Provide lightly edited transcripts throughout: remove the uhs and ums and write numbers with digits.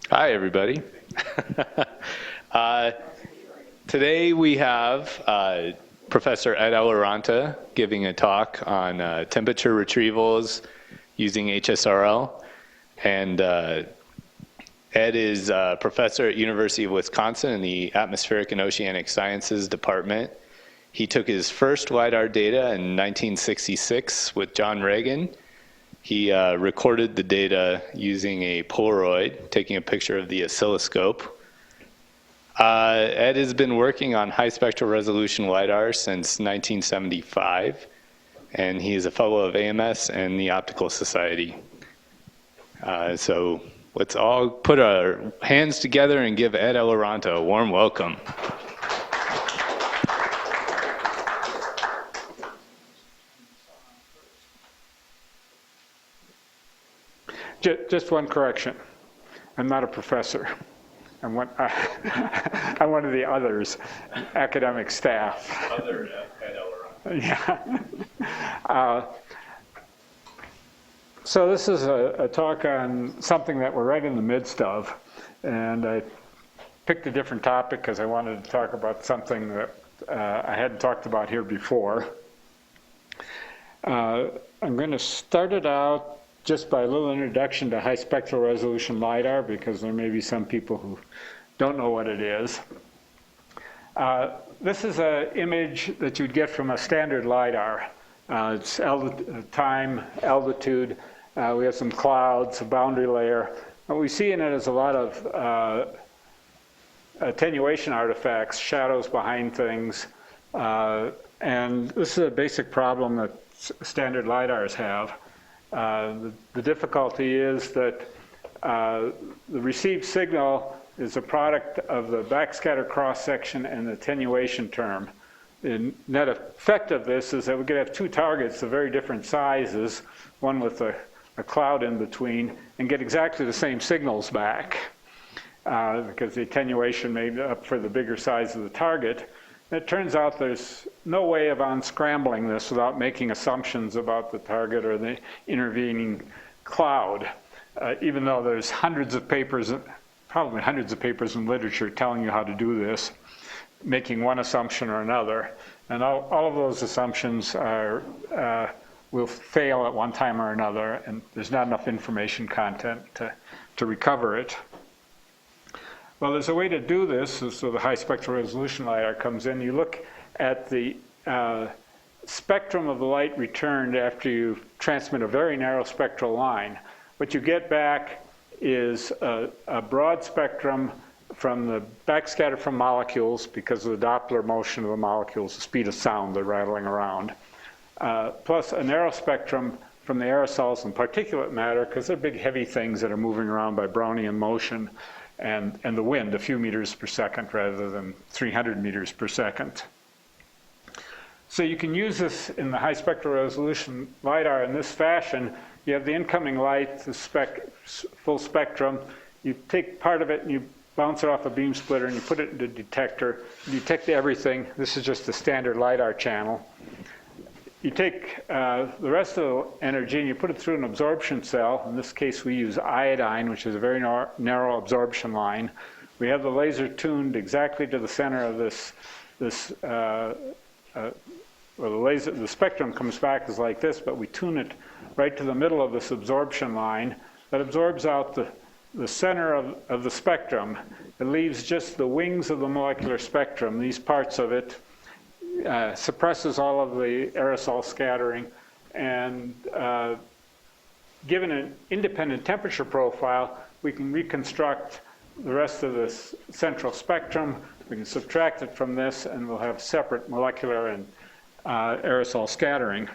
Hi, everybody. Today we have Professor Ed Eloranta giving a talk on temperature retrievals using HSRL. And Ed is a professor at University of Wisconsin in the Atmospheric and Oceanic Sciences Department. He took his first LIDAR data in 1966 with John Reagan. He recorded the data using a Polaroid, taking a picture of the oscilloscope. Ed has been working on high spectral resolution LIDAR since 1975, and he is a fellow of AMS and the Optical Society. So let's all put our hands together and give Ed Eloranta a warm welcome. Just one correction. I'm not a professor. I'm one of the others, academic staff. Other Ed Eloranta. Yeah. So this is a talk on something that we're right in the midst of. And I picked a different topic because I wanted to talk about something that I hadn't talked about here before. I'm going to start it out just by a little introduction to high spectral resolution LIDAR, because there may be some people who don't know what it is. This is an image that you'd get from a standard LIDAR. It's time, altitude. We have some clouds, a boundary layer. What we see in it is a lot of attenuation artifacts, shadows behind things. And this is a basic problem that standard LIDARs have. The difficulty is that the received signal is a product of the backscatter cross-section and the attenuation term. The net effect of this is that we could have two targets of very different sizes, one with a cloud in between, and get exactly the same signals back because the attenuation made up for the bigger size of the target. And it turns out there's no way of unscrambling this without making assumptions about the target or the intervening cloud, even though there's hundreds of papers, probably hundreds of papers in literature telling you how to do this, making one assumption or another. And all of those assumptions will fail at one time or another, and there's not enough information content to recover it. Well, there's a way to do this, so the high spectral resolution LIDAR comes in. You look at the spectrum of the light returned after you transmit a very narrow spectral line. What you get back is a broad spectrum from the backscatter from molecules because of the Doppler motion of the molecules, the speed of sound, they're rattling around, plus a narrow spectrum from the aerosols and particulate matter because they're big heavy things that are moving around by Brownian motion. And the wind, a few meters per second rather than 300 meters per second. So you can use this in the high spectral resolution LIDAR in this fashion. You have the incoming light, the full spectrum. You take part of it and you bounce it off a beam splitter and you put it into a detector. You detect everything. This is just the standard LIDAR channel. You take the rest of the energy and you put it through an absorption cell. In this case, we use iodine, which is a very narrow absorption line. We have the laser tuned exactly to the center of the spectrum comes back as like this, but we tune it right to the middle of this absorption line that absorbs out the center of the spectrum. It leaves just the wings of the molecular spectrum, these parts of it. Suppresses all of the aerosol scattering, and given an independent temperature profile, we can reconstruct the rest of this central spectrum. We can subtract it from this, and we'll have separate molecular and aerosol scattering.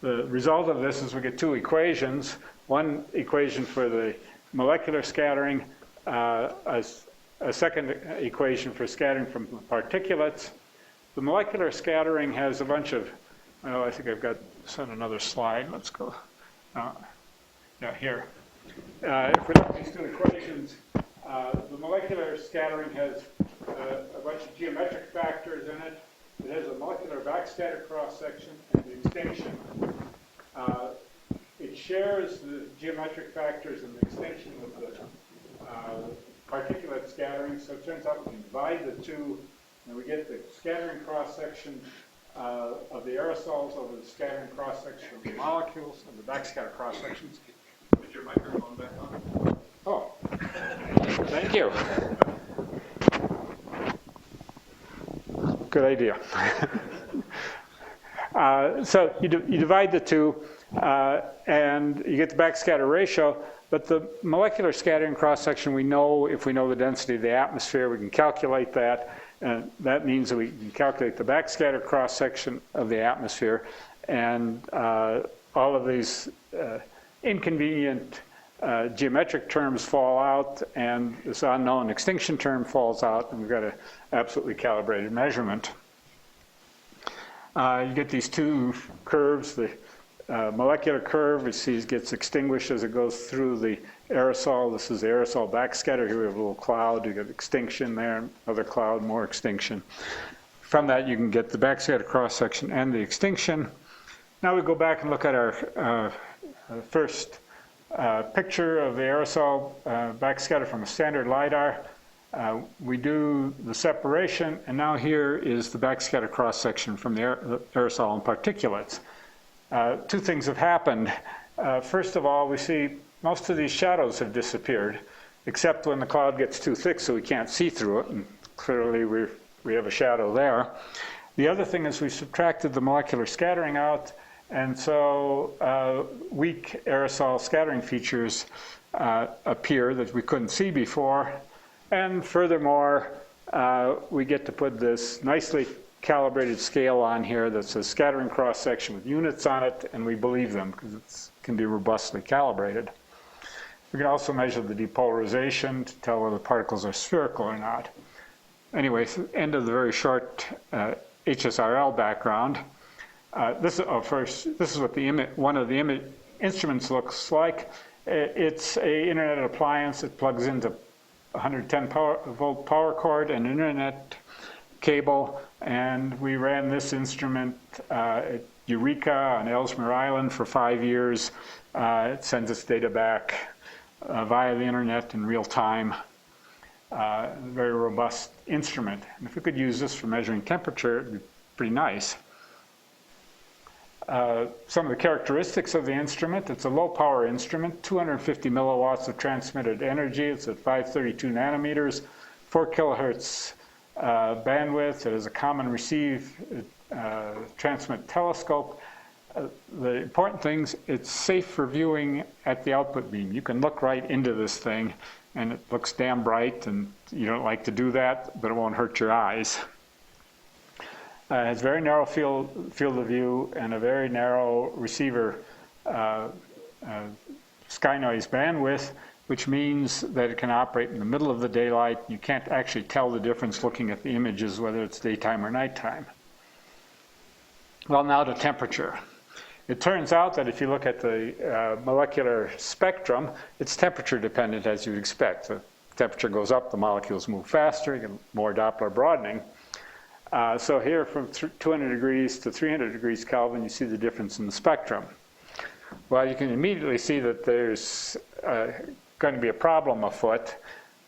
The result of this is we get two equations. One equation for the molecular scattering, a second equation for scattering from particulates. The molecular scattering has a bunch of, well, I think I've got this on another slide. Let's go. Yeah, here. If we look at these two equations, the molecular scattering has a bunch of geometric factors in it. It has a molecular backscatter cross-section and the extinction. It shares the geometric factors and the extinction with the particulate scattering. So it turns out we can divide the two, and we get the scattering cross-section of the aerosols over the scattering cross-section of the molecules, and the backscatter cross-sections. Put your microphone back on. Oh, thank you. Good idea. So you divide the two, and you get the backscatter ratio, but the molecular scattering cross-section, we know, if we know the density of the atmosphere, we can calculate that, and that means that we can calculate the backscatter cross-section of the atmosphere, and all of these inconvenient geometric terms fall out, and this unknown extinction term falls out, and we've got an absolutely calibrated measurement. You get these two curves. The molecular curve, it gets extinguished as it goes through the aerosol. This is the aerosol backscatter. Here we have a little cloud. You get extinction there, another cloud, more extinction. From that, you can get the backscatter cross-section and the extinction. Now we go back and look at our first picture of the aerosol backscatter from a standard LiDAR. We do the separation, and now here is the backscatter cross-section from the aerosol and particulates. Two things have happened. First of all, we see most of these shadows have disappeared, except when the cloud gets too thick so we can't see through it, and clearly we have a shadow there. The other thing is we subtracted the molecular scattering out, and so weak aerosol scattering features appear that we couldn't see before. And furthermore, we get to put this nicely calibrated scale on here that's a scattering cross-section with units on it, and we believe them because it can be robustly calibrated. We can also measure the depolarization to tell whether the particles are spherical or not. Anyway, end of the very short HSRL background. This is what one of the instruments looks like. It's an internet appliance that plugs into 110 volt power cord and internet cable, and we ran this instrument at Eureka on Ellesmere Island for 5 years. It sends its data back via the internet in real time. Very robust instrument. And if we could use this for measuring temperature, it'd be pretty nice. Some of the characteristics of the instrument: it's a low power instrument, 250 milliwatts of transmitted energy. It's at 532 nanometers, 4 kilohertz bandwidth. It has a common receive transmit telescope. The important things: it's safe for viewing at the output beam. You can look right into this thing, and it looks damn bright, and you don't like to do that, but it won't hurt your eyes. It has very narrow field of view and a very narrow receiver sky noise bandwidth, which means that it can operate in the middle of the daylight. You can't actually tell the difference looking at the images, whether it's daytime or nighttime. Well, now to temperature. It turns out that if you look at the molecular spectrum, it's temperature dependent, as you'd expect. The temperature goes up, the molecules move faster, you get more Doppler broadening. So here from 200 degrees to 300 degrees Kelvin, you see the difference in the spectrum. Well, you can immediately see that there's going to be a problem afoot.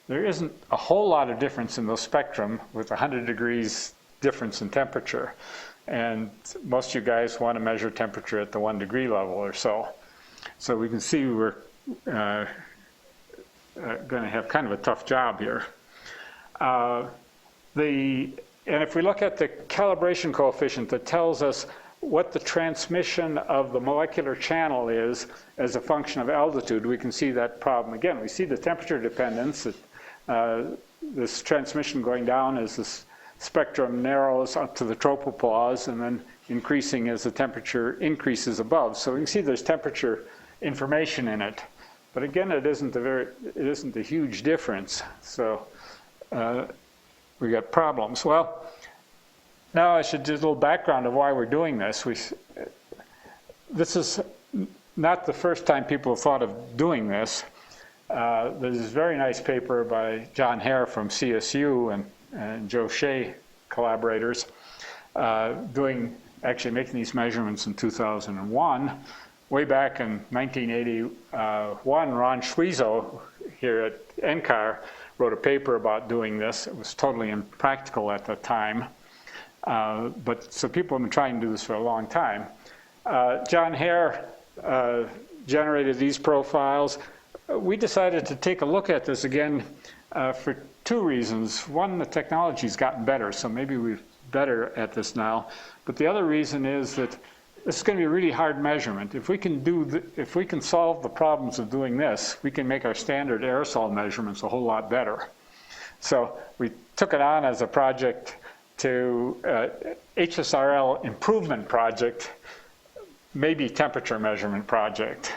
There isn't a whole lot of difference in the spectrum with 100 degrees difference in temperature. And most of you guys want to measure temperature at the 1 degree level or so. So we can see we're going to have kind of a tough job here. And if we look at the calibration coefficient that tells us what the transmission of the molecular channel is as a function of altitude, we can see that problem again. We see the temperature dependence, this transmission going down as this spectrum narrows up to the tropopause and then increasing as the temperature increases above. So we can see there's temperature information in it. But again, it isn't a huge difference. So we got problems. Well, now I should do a little background of why we're doing this. This is not the first time people have thought of doing this. There's this very nice paper by John Hare from CSU and Joe Shea collaborators actually making these measurements in 2001. Way back in 1981, Ron Schwiesow, here at NCAR wrote a paper about doing this. It was totally impractical at the time. But so people have been trying to do this for a long time. John Hare generated these profiles. We decided to take a look at this again for two reasons. One, the technology's gotten better, so maybe we're better at this now. But the other reason is that this is going to be a really hard measurement. If we can solve the problems of doing this, we can make our standard aerosol measurements a whole lot better. So we took it on as a project to HSRL improvement project, maybe temperature measurement project.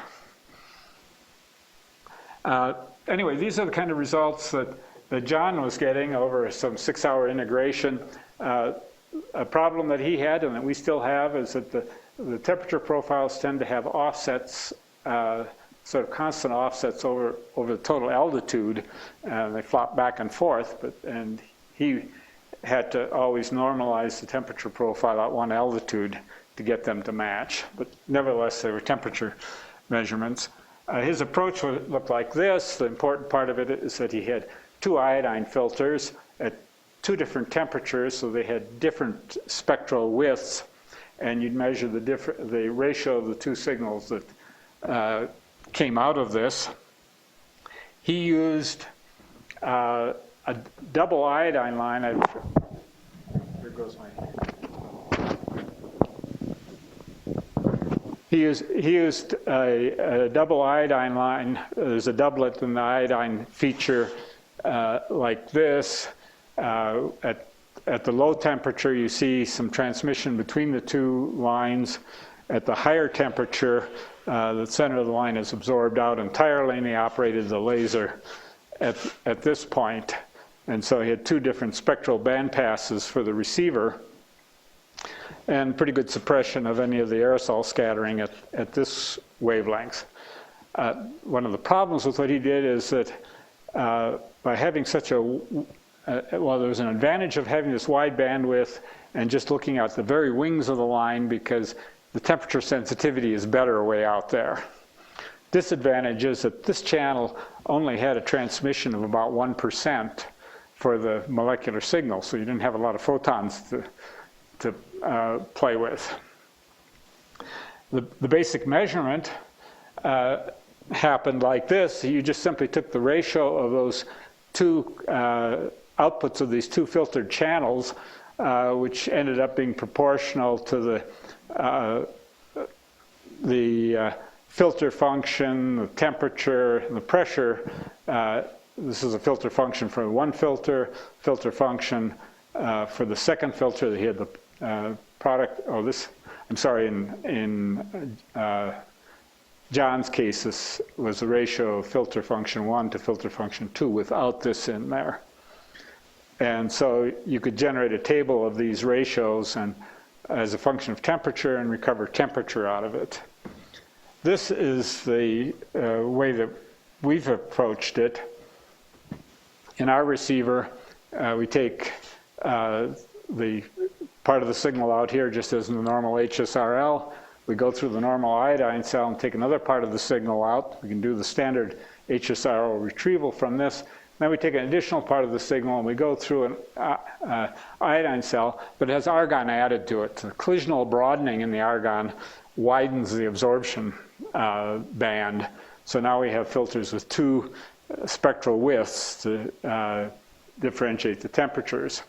Anyway, these are the kind of results that John was getting over some 6-hour integration. A problem that he had and that we still have is that the temperature profiles tend to have offsets, sort of constant offsets over the total altitude. They flop back and forth, and he had to always normalize the temperature profile at one altitude to get them to match. But nevertheless, they were temperature measurements. His approach would look like this. The important part of it is that he had 2 iodine filters at 2 different temperatures, so they had different spectral widths, and you'd measure the ratio of the 2 signals that came out of this. He used a double iodine line. There goes my. He used a double iodine line. There's a doublet in the iodine feature like this. At the low temperature, you see some transmission between the 2 lines. At the higher temperature, the center of the line is absorbed out entirely, and he operated the laser at this point. And so he had 2 different spectral band passes for the receiver, and pretty good suppression of any of the aerosol scattering at this wavelength. One of the problems with what he did is that by having such a, well, there was an advantage of having this wide bandwidth and just looking out the very wings of the line because the temperature sensitivity is better way out there. Disadvantage is that this channel only had a transmission of about 1% for the molecular signal, so you didn't have a lot of photons to play with. The basic measurement happened like this. You just simply took the ratio of those 2 outputs of these 2 filtered channels, which ended up being proportional to the filter function, the temperature, and the pressure. This is a filter function for one filter function for the second filter. He had the product, I'm sorry, in John's case, this was the ratio of filter function 1 to filter function 2 without this in there. And so you could generate a table of these ratios and as a function of temperature and recover temperature out of it. This is the way that we've approached it. In our receiver, we take the part of the signal out here just as in the normal HSRL. We go through the normal iodine cell and take another part of the signal out. We can do the standard HSRL retrieval from this. Then we take an additional part of the signal and we go through an iodine cell, but it has argon added to it. The collisional broadening in the argon widens the absorption band. So now we have filters with 2 spectral widths to differentiate the temperatures.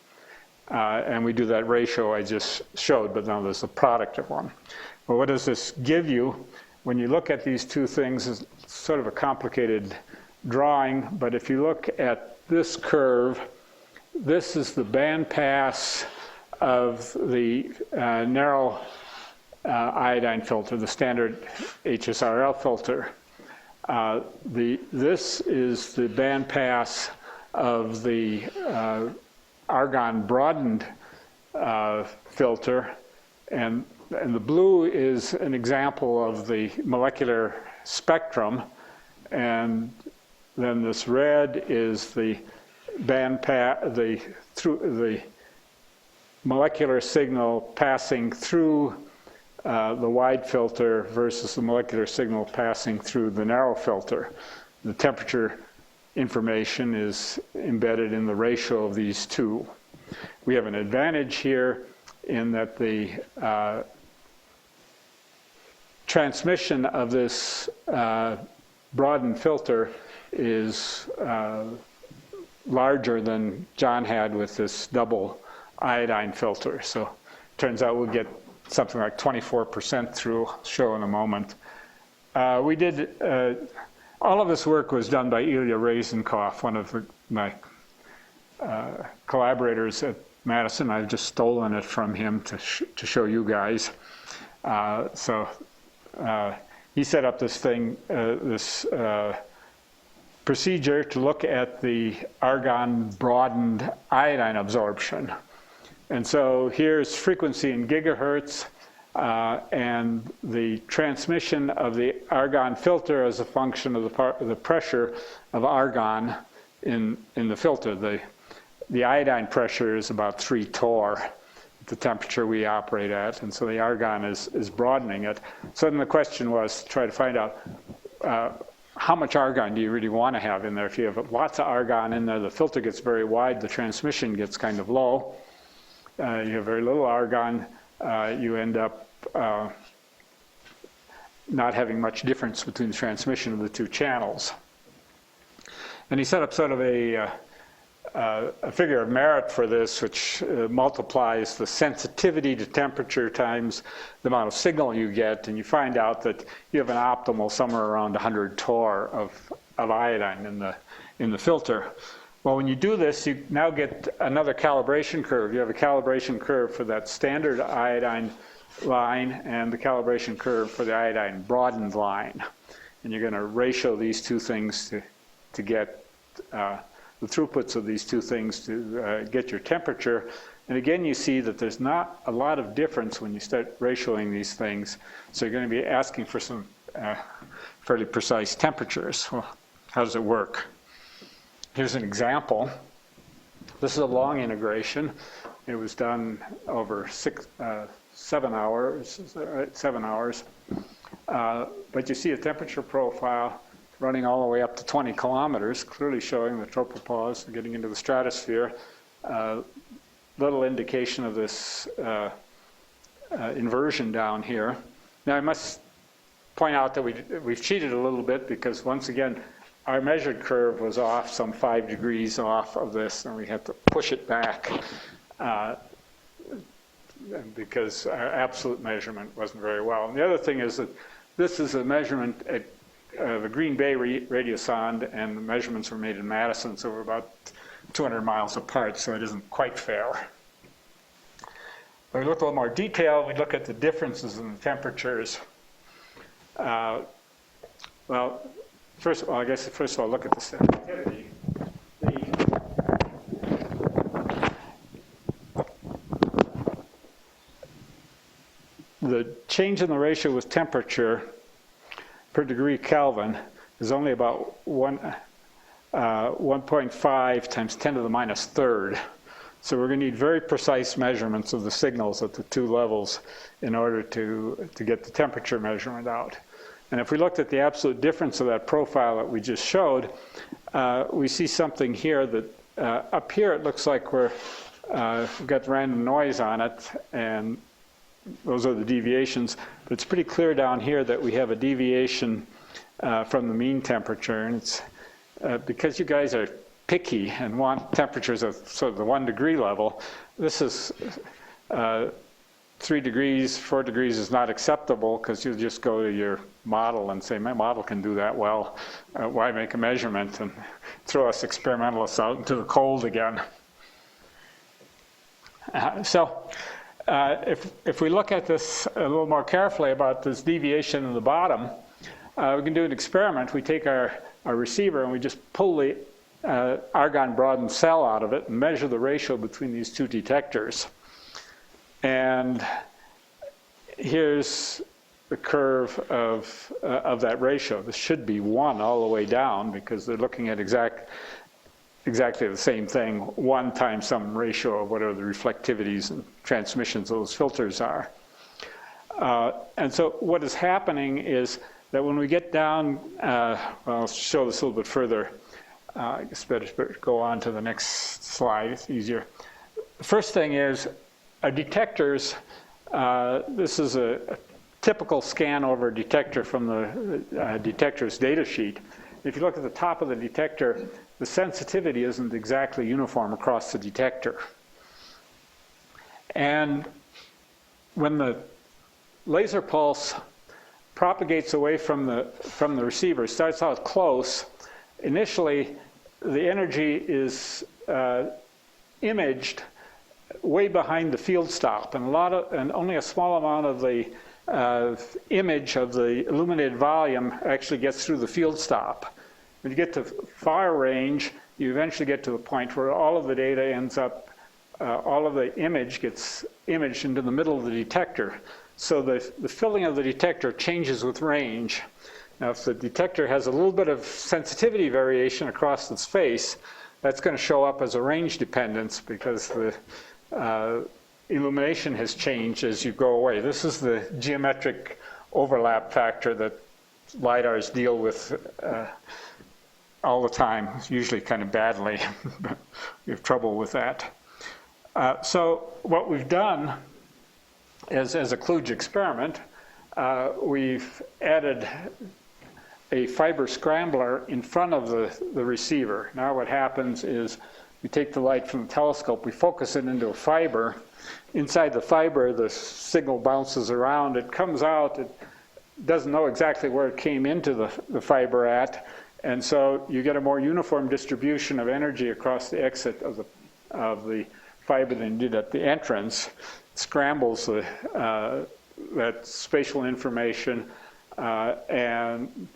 And we do that ratio I just showed, but now there's a product of one. Well, what does this give you? When you look at these 2 things, it's sort of a complicated drawing, but if you look at this curve, this is the band pass of the narrow iodine filter, the standard HSRL filter. This is the band pass of the argon broadened filter, and the blue is an example of the molecular spectrum, and then this red is the band the molecular signal passing through the wide filter versus the molecular signal passing through the narrow filter. The temperature information is embedded in the ratio of these two. We have an advantage here in that the transmission of this broadened filter is larger than John had with this double iodine filter. So it turns out we'll get something like 24% through. I'll show in a moment. We did, all of this work was done by Ilya Razenkov, one of my collaborators at Madison. I've just stolen it from him to show you guys. He set up this thing, this procedure to look at the argon broadened iodine absorption. And so here's frequency in gigahertz and the transmission of the argon filter as a function of the pressure of argon in the filter. The iodine pressure is about 3 torr at the temperature we operate at, and so the argon is broadening it. So then the question was to try to find out how much argon do you really want to have in there? If you have lots of argon in there, the filter gets very wide, the transmission gets kind of low. You have very little argon, you end up not having much difference between the transmission of the two channels. And he set up sort of a figure of merit for this, which multiplies the sensitivity to temperature times the amount of signal you get, and you find out that you have an optimal somewhere around 100 torr of iodine in the filter. Well, when you do this, you now get another calibration curve. You have a calibration curve for that standard iodine line and the calibration curve for the iodine broadened line. And you're going to ratio these two things to get the throughputs of these two things to get your temperature. And again, you see that there's not a lot of difference when you start ratioing these things. So you're going to be asking for some fairly precise temperatures. Well, how does it work? Here's an example. This is a long integration. It was done over 7 hours, 7 hours. But you see a temperature profile running all the way up to 20 kilometers, clearly showing the tropopause getting into the stratosphere. Little indication of this inversion down here. Now I must point out that we've cheated a little bit because once again, our measured curve was off some 5 degrees off of this, and we had to push it back because our absolute measurement wasn't very well. And the other thing is that this is a measurement at the Green Bay radiosonde, and the measurements were made in Madison, so we're about 200 miles apart, so it isn't quite fair. When we look a little more detail, we look at the differences in the temperatures. Well, first of all, look at the sensitivity. The change in the ratio with temperature per degree Kelvin is only about 1.5 times 10 to the minus third. So we're going to need very precise measurements of the signals at the two levels in order to get the temperature measurement out. And if we looked at the absolute difference of that profile that we just showed, we see something here that up here it looks like we've got random noise on it, and those are the deviations. But it's pretty clear down here that we have a deviation from the mean temperature, and it's because you guys are picky and want temperatures of sort of the 1 degree level. This is 3 degrees, 4 degrees is not acceptable because you'll just go to your model and say, my model can do that well. Why make a measurement and throw us experimentalists out into the cold again? If we look at this a little more carefully about this deviation in the bottom, we can do an experiment. We take our receiver and we just pull the argon broadened cell out of it and measure the ratio between these two detectors. And here's the curve of that ratio. This should be 1 all the way down because they're looking at exactly the same thing, 1 times some ratio of whatever the reflectivities and transmissions of those filters are. And so what is happening is that when we get down, I'll show this a little bit further, I guess better go on to the next slide, it's easier. The first thing is detectors. This is a typical scan over a detector from the detector's data sheet. If you look at the top of the detector, the sensitivity isn't exactly uniform across the detector. And when the laser pulse propagates away from the receiver, starts out close, initially the energy is imaged way behind the field stop, and only a small amount of the image of the illuminated volume actually gets through the field stop. When you get to far range, you eventually get to the point where all of the data ends up, all of the image gets imaged into the middle of the detector. So the filling of the detector changes with range. Now, if the detector has a little bit of sensitivity variation across its face, that's going to show up as a range dependence because the illumination has changed as you go away. This is the geometric overlap factor that LiDARs deal with all the time, usually kind of badly. We have trouble with that. So what we've done is, as a kludge experiment, we've added a fiber scrambler in front of the receiver. Now what happens is we take the light from the telescope, we focus it into a fiber. Inside the fiber, the signal bounces around. It comes out. It doesn't know exactly where it came into the fiber at. And so you get a more uniform distribution of energy across the exit of the fiber than you did at the entrance. It scrambles that spatial information and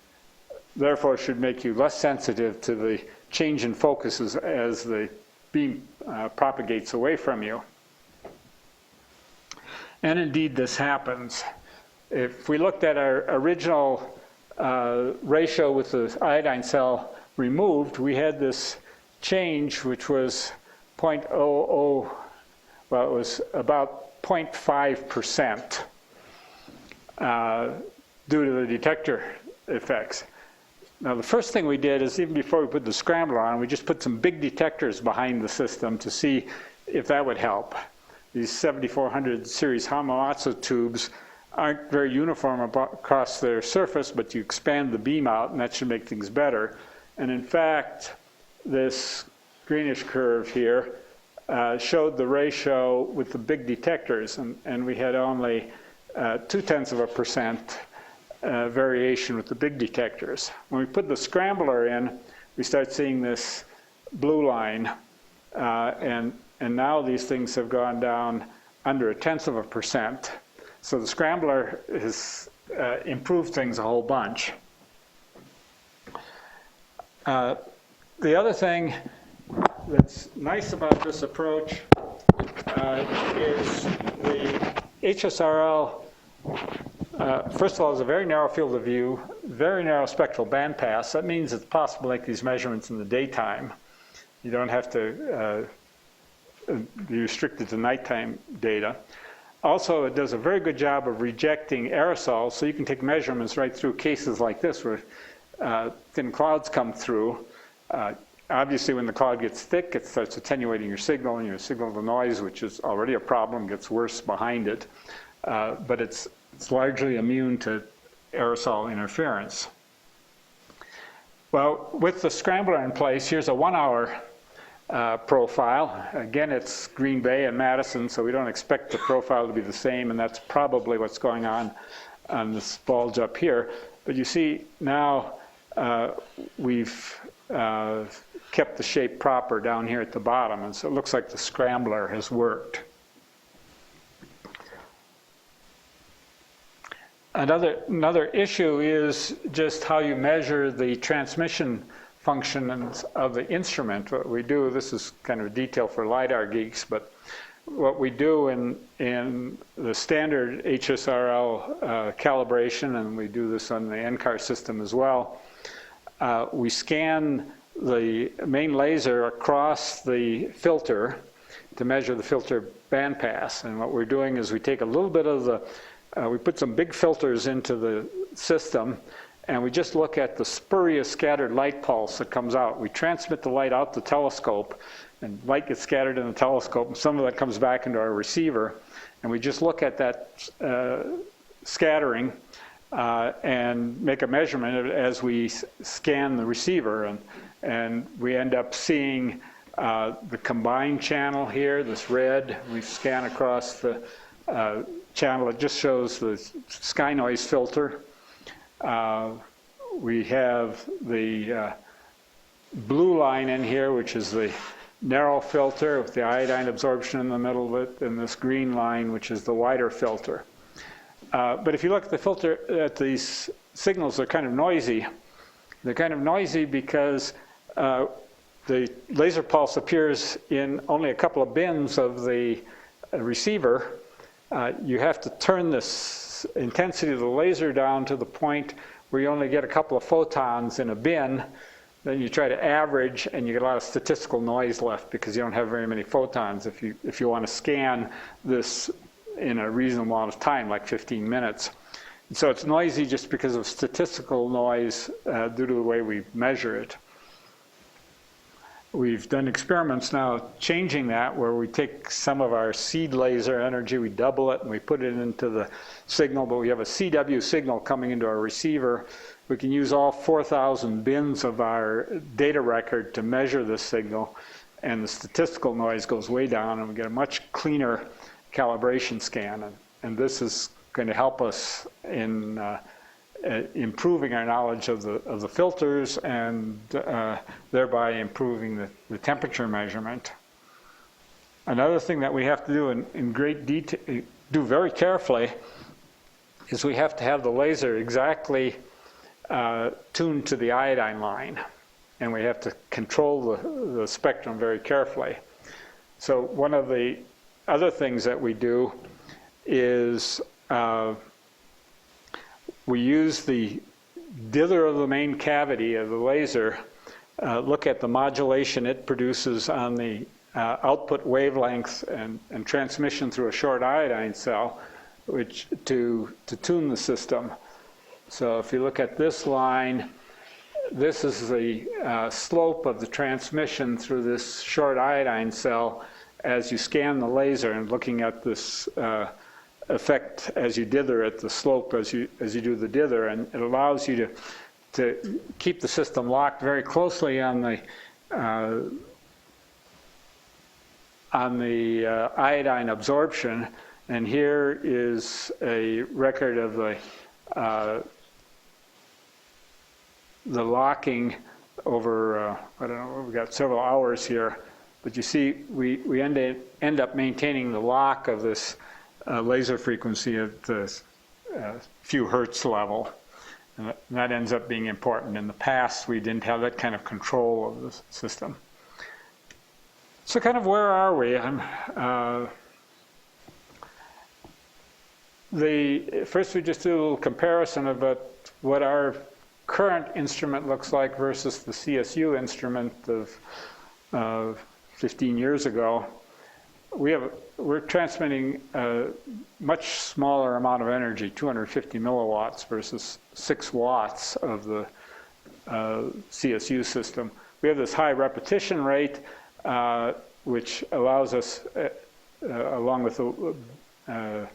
therefore should make you less sensitive to the change in focus as the beam propagates away from you. And indeed, this happens. If we looked at our original ratio with the iodine cell removed, we had this change which was 0.00, well, it was about 0.5% due to the detector effects. Now, the first thing we did is, even before we put the scrambler on, we just put some big detectors behind the system to see if that would help. These 7400 series Hamamatsu tubes aren't very uniform across their surface, but you expand the beam out, and that should make things better. And in fact, this greenish curve here showed the ratio with the big detectors, and we had only 0.2% variation with the big detectors. When we put the scrambler in, we start seeing this blue line, and now these things have gone down under 0.1%. So the scrambler has improved things a whole bunch. The other thing that's nice about this approach is the HSRL, first of all, is a very narrow field of view, very narrow spectral bandpass. That means it's possible to make these measurements in the daytime. You don't have to be restricted to nighttime data. Also, it does a very good job of rejecting aerosols, so you can take measurements right through cases like this where thin clouds come through. Obviously, when the cloud gets thick, it starts attenuating your signal, and your signal to noise, which is already a problem, gets worse behind it. But it's largely immune to aerosol interference. Well, with the scrambler in place, here's a 1 hour profile. Again, it's Green Bay and Madison, so we don't expect the profile to be the same, and that's probably what's going on this bulge up here. But you see now we've kept the shape proper down here at the bottom, and so it looks like the scrambler has worked. Another issue is just how you measure the transmission functions of the instrument. What we do, this is kind of a detail for LiDAR geeks, but what we do in the standard HSRL calibration, and we do this on the NCAR system as well, we scan the main laser across the filter to measure the filter bandpass. And what we're doing is we take a little bit of we put some big filters into the system, and we just look at the spurious scattered light pulse that comes out. We transmit the light out the telescope, and light gets scattered in the telescope, and some of that comes back into our receiver, and we just look at that scattering and make a measurement of it as we scan the receiver, and we end up seeing the combined channel here, this red. We scan across the channel. It just shows the sky noise filter. We have the blue line in here, which is the narrow filter with the iodine absorption in the middle of it, and this green line, which is the wider filter. But if you look at the filter, at these signals, they're kind of noisy. They're kind of noisy because the laser pulse appears in only a couple of bins of the receiver. You have to turn this intensity of the laser down to the point where you only get a couple of photons in a bin. Then you try to average, and you get a lot of statistical noise left because you don't have very many photons if you want to scan this in a reasonable amount of time, like 15 minutes. And so it's noisy just because of statistical noise due to the way we measure it. We've done experiments now changing that, where we take some of our seed laser energy, we double it, and we put it into the signal, but we have a CW signal coming into our receiver. We can use all 4,000 bins of our data record to measure this signal, and the statistical noise goes way down, and we get a much cleaner calibration scan. And this is going to help us in improving our knowledge of the filters, and thereby improving the temperature measurement. Another thing that we have to do in great detail, do very carefully, is we have to have the laser exactly tuned to the iodine line, and we have to control the spectrum very carefully. So one of the other things that we do is we use the dither of the main cavity of the laser, look at the modulation it produces on the output wavelength and transmission through a short iodine cell, which to tune the system. So if you look at this line, this is the slope of the transmission through this short iodine cell as you scan the laser, and looking at this effect as you dither at the slope as you do the dither, and it allows you to keep the system locked very closely on the iodine absorption. And here is a record of the locking over I don't know, we've got several hours here, but you see we end up maintaining the lock of this laser frequency at the few hertz level, and that ends up being important. In the past, we didn't have that kind of control of the system. So kind of where are we? First we just do a little comparison about what our current instrument looks like versus the CSU instrument of 15 years ago. We're transmitting a much smaller amount of energy, 250 milliwatts versus 6 watts of the CSU system. We have this high repetition rate, which allows us, along with the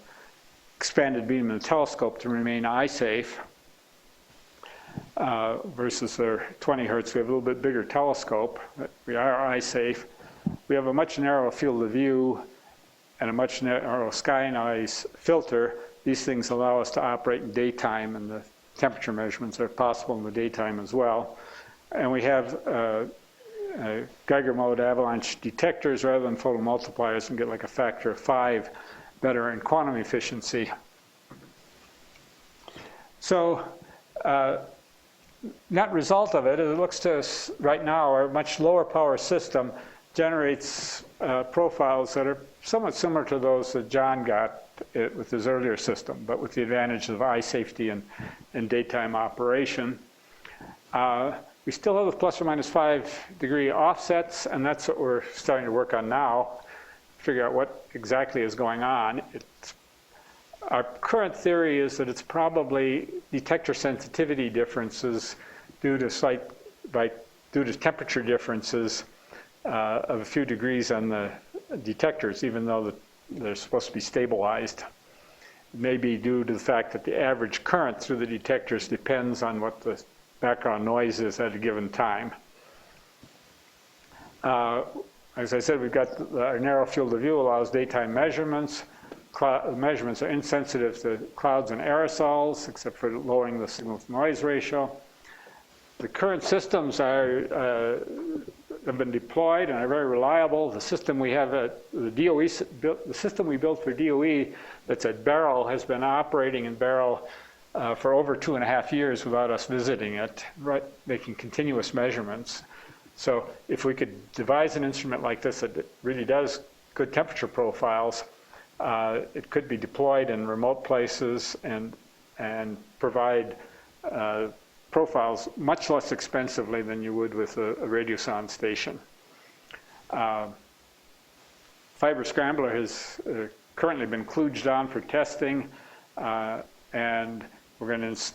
expanded beam in the telescope, to remain eye safe. Versus their 20 hertz, we have a little bit bigger telescope. We are eye safe. We have a much narrower field of view and a much narrower sky noise filter. These things allow us to operate in daytime, and the temperature measurements are possible in the daytime as well. And we have Geiger mode avalanche detectors rather than photomultipliers, and get like a factor of 5 better in quantum efficiency. So net result of it looks to us right now, our much lower power system generates profiles that are somewhat similar to those that John got with his earlier system, but with the advantage of eye safety and daytime operation. We still have the plus or minus 5 degree offsets, and that's what we're starting to work on now, figure out what exactly is going on. Our current theory is that it's probably detector sensitivity differences due to temperature differences of a few degrees on the detectors, even though they're supposed to be stabilized. It may be due to the fact that the average current through the detectors depends on what the background noise is at a given time. As I said, we've got our narrow field of view allows daytime measurements. Measurements are insensitive to clouds and aerosols, except for lowering the signal-to-noise ratio. The current systems have been deployed and are very reliable. The system we have at the DOE, the system we built for DOE that's at Barrow has been operating in Barrow for over 2.5 years without us visiting it, right, making continuous measurements. So if we could devise an instrument like this that really does good temperature profiles, it could be deployed in remote places and provide profiles much less expensively than you would with a radiosonde station. Fiber Scrambler has currently been kludged on for testing, and we're going to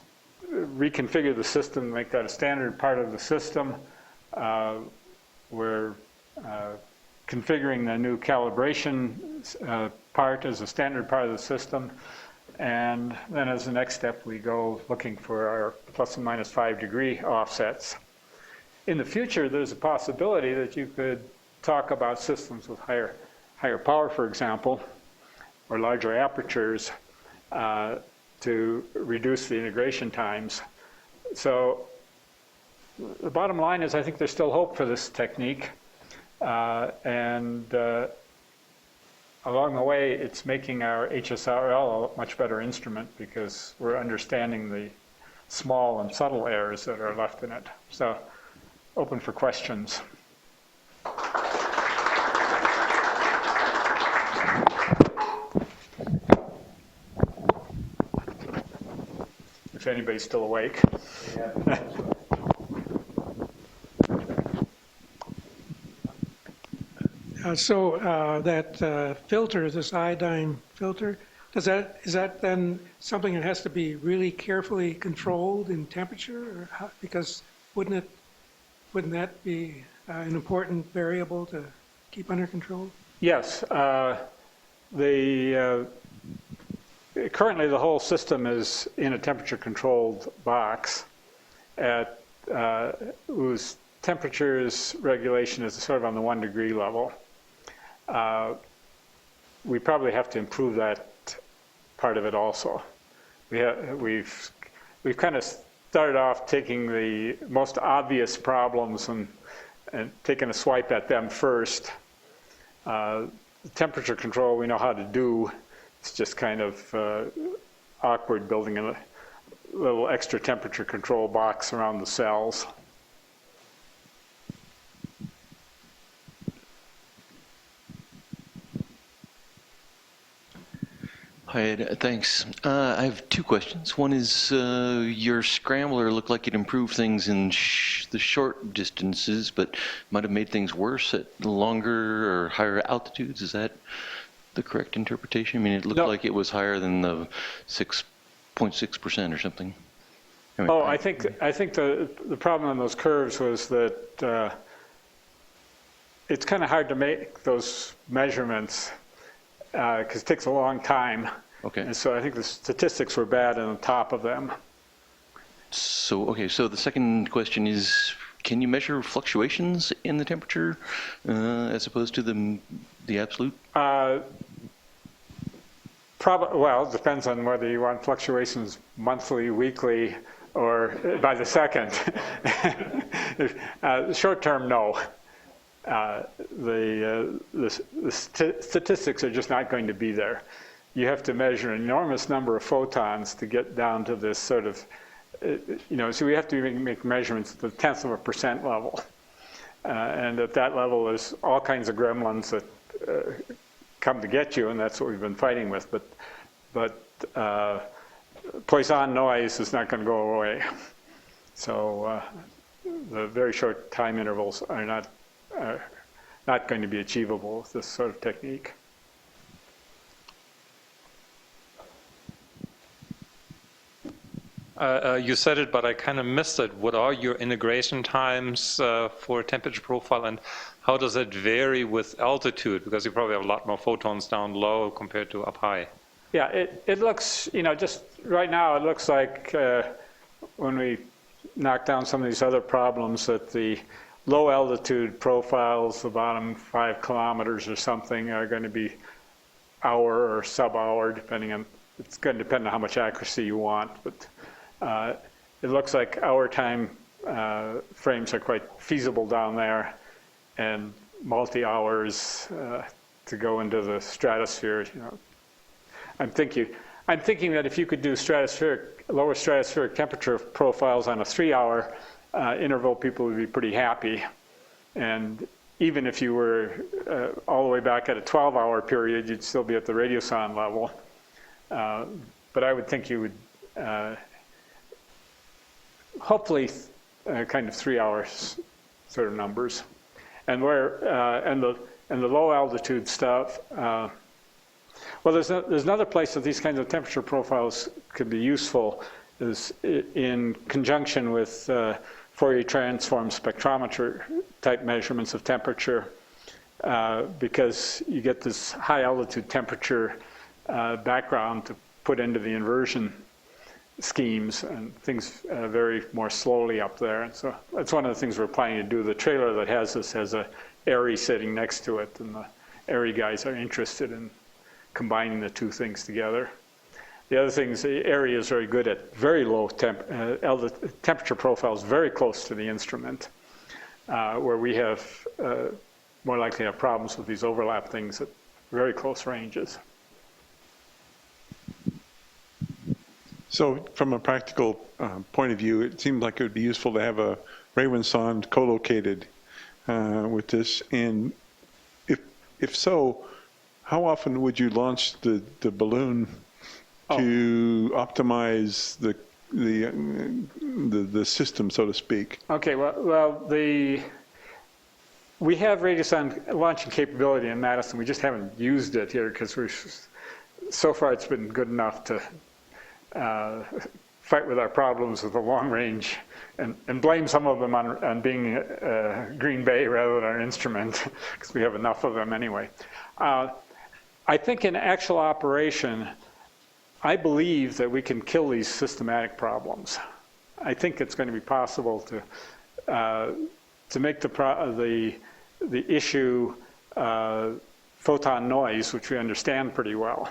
reconfigure the system, make that a standard part of the system. We're configuring the new calibration part as a standard part of the system. And then as the next step, we go looking for our plus and minus 5 degree offsets. In the future, there's a possibility that you could talk about systems with higher power, for example, or larger apertures to reduce the integration times. So the bottom line is I think there's still hope for this technique. Along the way, it's making our HSRL a much better instrument because we're understanding the small and subtle errors that are left in it. So, open for questions. If anybody's still awake. Yeah. That filter, this iodine filter, is that then something that has to be really carefully controlled in temperature, or how, because wouldn't that be an important variable to keep under control? Yes, currently the whole system is in a temperature-controlled box at whose temperatures regulation is sort of on the 1 degree level. We probably have to improve that part of it also. We've kind of started off taking the most obvious problems and taking a swipe at them first. Temperature control we know how to do. It's just kind of awkward building a little extra temperature control box around the cells. Hi, thanks. I have 2 questions. One is your scrambler looked like it improved things in the short distances, but might have made things worse at longer or higher altitudes. Is that the correct interpretation? I mean, it looked like it was higher than the 6.6% or something. I mean, I think the problem on those curves was that it's kind of hard to make those measurements because it takes a long time. Okay. And so I think the statistics were bad on the top of them. So, okay, so the second question is, can you measure fluctuations in the temperature as opposed to the absolute? Well, it depends on whether you want fluctuations monthly, weekly, or by the second. Short term, no. The statistics are just not going to be there. You have to measure an enormous number of photons to get down to this sort of, so we have to make measurements at the 1/10% level. And at that level, there's all kinds of gremlins that come to get you, and that's what we've been fighting with. But Poisson noise is not going to go away. So the very short time intervals are not going to be achievable with this sort of technique. You said it, but I kind of missed it. What are your integration times for temperature profile, and how does it vary with altitude? Because you probably have a lot more photons down low compared to up high. Yeah, it looks, just right now, it looks like when we knock down some of these other problems that the low altitude profiles, the bottom 5 kilometers or something, are going to be hour or sub-hour, depending on, it's going to depend on how much accuracy you want, but it looks like hour time frames are quite feasible down there, and multi-hours to go into the stratosphere. I'm thinking that if you could do lower stratospheric temperature profiles on a 3-hour interval, people would be pretty happy. And even if you were all the way back at a 12-hour period, you'd still be at the radiosonde level. But I would think you would hopefully kind of 3 hours sort of numbers. And the low altitude stuff. Well, there's another place that these kinds of temperature profiles could be useful, is in conjunction with Fourier transform spectrometer type measurements of temperature, because you get this high altitude temperature background to put into the inversion schemes, and things vary more slowly up there. And so that's one of the things we're planning to do. The trailer that has this has a ARRI sitting next to it, and the ARRI guys are interested in combining the two things together. The other thing is the ARRI is very good at very low temperature profiles very close to the instrument, where we have more likely to have problems with these overlap things at very close ranges. So from a practical point of view, it seems like it would be useful to have a Razenkov co-located with this. And if so, how often would you launch the balloon to optimize the system, so to speak? Okay, well we have radiosonde launching capability in Madison. We just haven't used it here because so far it's been good enough to fight with our problems with the long range and blame some of them on being Green Bay rather than our instrument, because we have enough of them anyway. I think in actual operation, I believe that we can kill these systematic problems. I think it's going to be possible to make the issue photon noise, which we understand pretty well.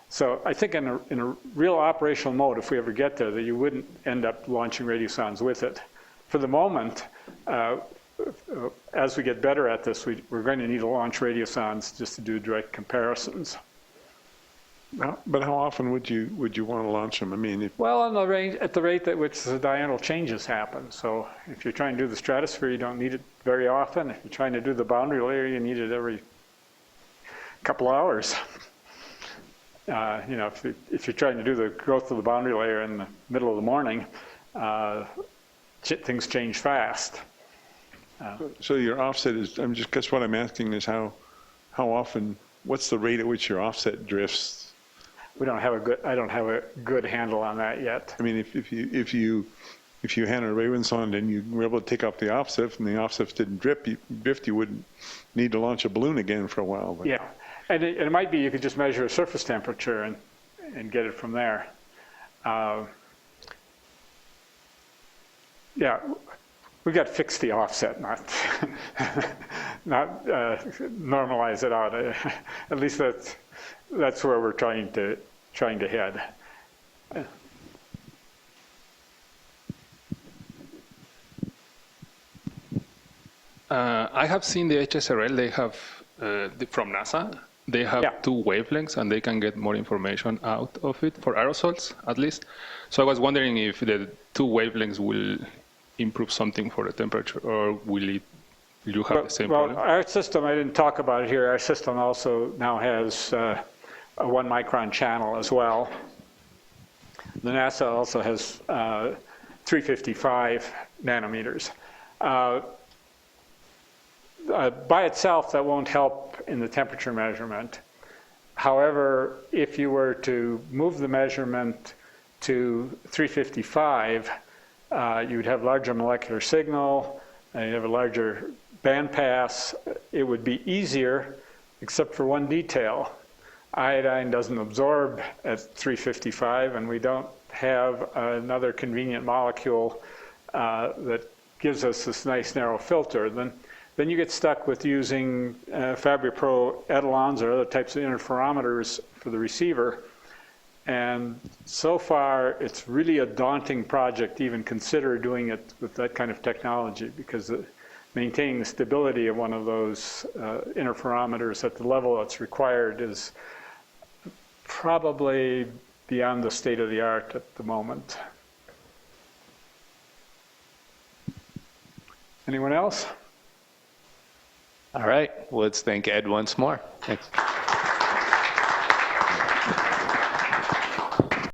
So I think in a real operational mode, if we ever get there, that you wouldn't end up launching radiosondes with it. For the moment, as we get better at this, we're going to need to launch radiosondes just to do direct comparisons. But how often would you want to launch them? I mean, well, at the rate at which the diurnal changes happen. So if you're trying to do the stratosphere, you don't need it very often. If you're trying to do the boundary layer, you need it every couple hours. If you're trying to do the growth of the boundary layer in the middle of the morning, things change fast. So your offset is, guess what I'm asking is how often, what's the rate at which your offset drifts? I don't have a good handle on that yet. I mean, if you had a Razenkov and you were able to take off the offset and the offsets didn't drift, you wouldn't need to launch a balloon again for a while. But. Yeah, and it might be you could just measure a surface temperature and get it from there. Yeah, we got to fix the offset, not normalize it out. At least that's where we're trying to head. I have seen the HSRL. They have from NASA. They have 2 wavelengths, and they can get more information out of it for aerosols, at least. So I was wondering if the 2 wavelengths will improve something for the temperature, or will you have the same problem? Well, our system, I didn't talk about it here. Our system also now has a 1 micron channel as well. The NASA also has 355 nanometers. By itself, that won't help in the temperature measurement. However, if you were to move the measurement to 355, you would have larger molecular signal, and you have a larger bandpass. It would be easier, except for one detail. Iodine doesn't absorb at 355, and we don't have another convenient molecule that gives us this nice narrow filter. Then you get stuck with using Fabry-Pro etalons or other types of interferometers for the receiver. And so far, it's really a daunting project to even consider doing it with that kind of technology, because maintaining the stability of one of those interferometers at the level that's required is probably beyond the state of the art at the moment. Anyone else? All right, let's thank Ed once more. Thanks.